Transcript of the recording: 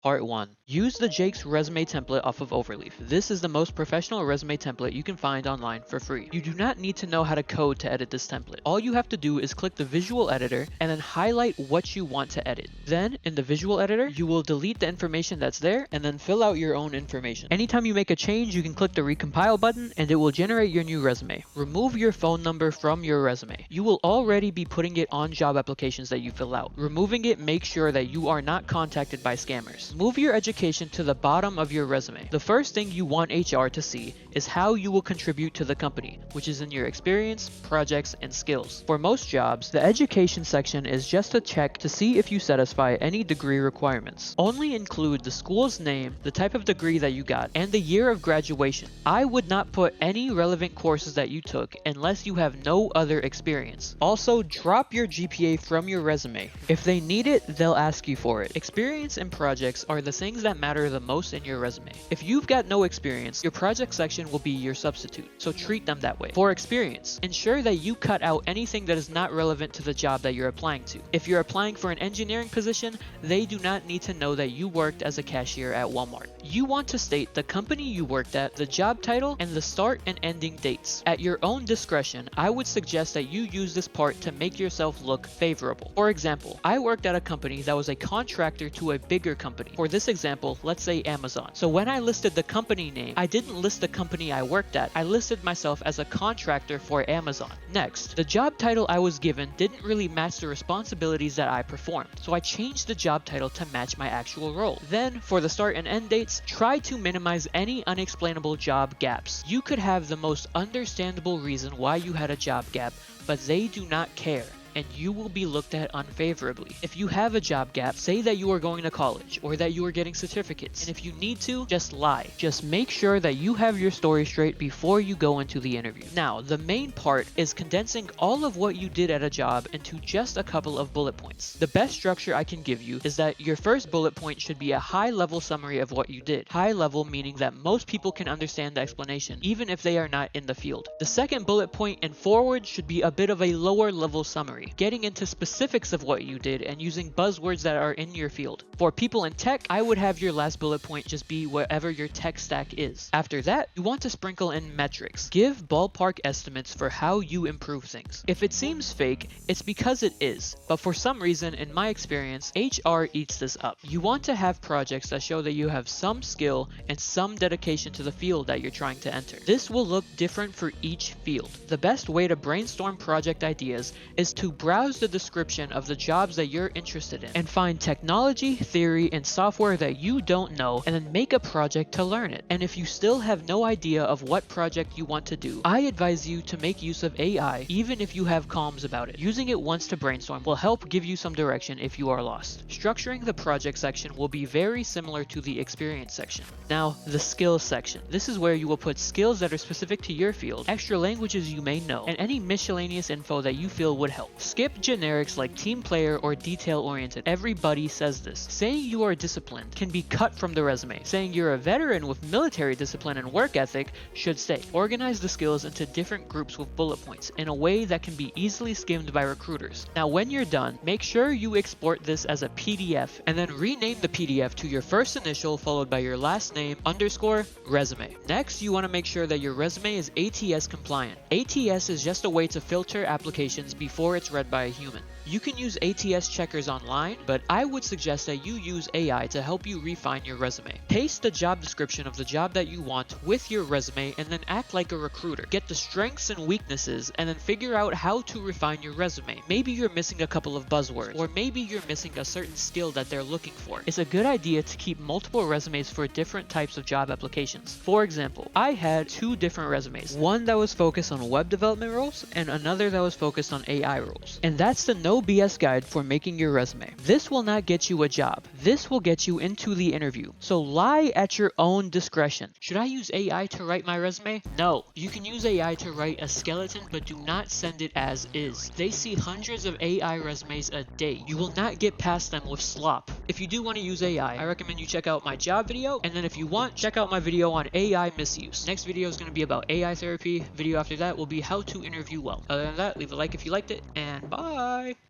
Part 1. Use the Jake's resume template off of Overleaf. This is the most professional resume template you can find online for free. You do not need to know how to code to edit this template. All you have to do is click the visual editor and then highlight what you want to edit. Then, in the visual editor, you will delete the information that's there and then fill out your own information. Anytime you make a change, you can click the recompile button and it will generate your new resume. Remove your phone number from your resume. You will already be putting it on job applications that you fill out. Removing it makes sure that you are not contacted by scammers. Move your education to the bottom of your resume. The first thing you want HR to see is how you will contribute to the company, which is in your experience, projects, and skills. For most jobs, the education section is just a check to see if you satisfy any degree requirements. Only include the school's name, the type of degree that you got, and the year of graduation. I would not put any relevant courses that you took unless you have no other experience. Also, drop your GPA from your resume. If they need it, they'll ask you for it. Experience and projects are the things that matter the most in your resume. If you've got no experience, your project section will be your substitute, so treat them that way. For experience, ensure that you cut out anything that is not relevant to the job that you're applying to. If you're applying for an engineering position, they do not need to know that you worked as a cashier at Walmart. You want to state the company you worked at, the job title, and the start and ending dates. At your own discretion, I would suggest that you use this part to make yourself look favorable. For example, I worked at a company that was a contractor to a bigger company. For this example, let's say Amazon. So when I listed the company name, I didn't list the company I worked at. I listed myself as a contractor for Amazon. Next, the job title I was given didn't really match the responsibilities that I performed, so I changed the job title to match my actual role. Then, for the start and end dates, try to minimize any unexplainable job gaps. You could have the most understandable reason why you had a job gap, but they do not care, and you will be looked at unfavorably. If you have a job gap, say that you are going to college or that you are getting certificates, and if you need to, just lie. Just make sure that you have your story straight before you go into the interview. Now, the main part is condensing all of what you did at a job into just a couple of bullet points. The best structure I can give you is that your first bullet point should be a high-level summary of what you did. High level meaning that most people can understand the explanation, even if they are not in the field. The second bullet point and forward should be a bit of a lower level summary, getting into specifics of what you did and using buzzwords that are in your field. For people in tech, I would have your last bullet point just be whatever your tech stack is. After that, you want to sprinkle in metrics. Give ballpark estimates for how you improve things. If it seems fake, it's because it is, but for some reason, in my experience, HR eats this up. You want to have projects that show that you have some skill and some dedication to the field that you're trying to enter. This will look different for each field. The best way to brainstorm project ideas is to browse the description of the jobs that you're interested in and find technology, theory, and software that you don't know, and then make a project to learn it. And if you still have no idea of what project you want to do, I advise you to make use of AI even if you have qualms about it. Using it once to brainstorm will help give you some direction if you are lost. Structuring the project section will be very similar to the experience section. Now, the skills section. This is where you will put skills that are specific to your field, extra languages you may know, and any miscellaneous info that you feel would help. Skip generics like team player or detail-oriented. Everybody says this. Saying you are disciplined can be cut from the resume. Saying you're a veteran with military discipline and work ethic should stay. Organize the skills into different groups with bullet points in a way that can be easily skimmed by recruiters. Now, when you're done, make sure you export this as a PDF and then rename the PDF to your first initial followed by your last name _ resume. Next, you want to make sure that your resume is ATS compliant. ATS is just a way to filter applications before it's read by a human. You can use ATS checkers online, but I would suggest that you use AI to help you refine your resume. Paste the job description of the job that you want with your resume and then act like a recruiter. Get the strengths and weaknesses and then figure out how to refine your resume. Maybe you're missing a couple of buzzwords, or maybe you're missing a certain skill that they're looking for. It's a good idea to keep multiple resumes for different types of job applications. For example, I had 2 different resumes. One that was focused on web development roles and another that was focused on AI roles. And that's the no BS guide for making your resume. This will not get you a job. This will get you into the interview. So lie at your own discretion. Should I use AI to write my resume? No. You can use AI to write a skeleton, but do not send it as is. They see hundreds of AI resumes a day. You will not get past them with slop. If you do want to use AI, I recommend you check out my job video, and then if you want, check out my video on AI misuse. Next video is going to be about AI therapy. Video after that will be how to interview well. Other than that, leave a like if you liked it, and bye!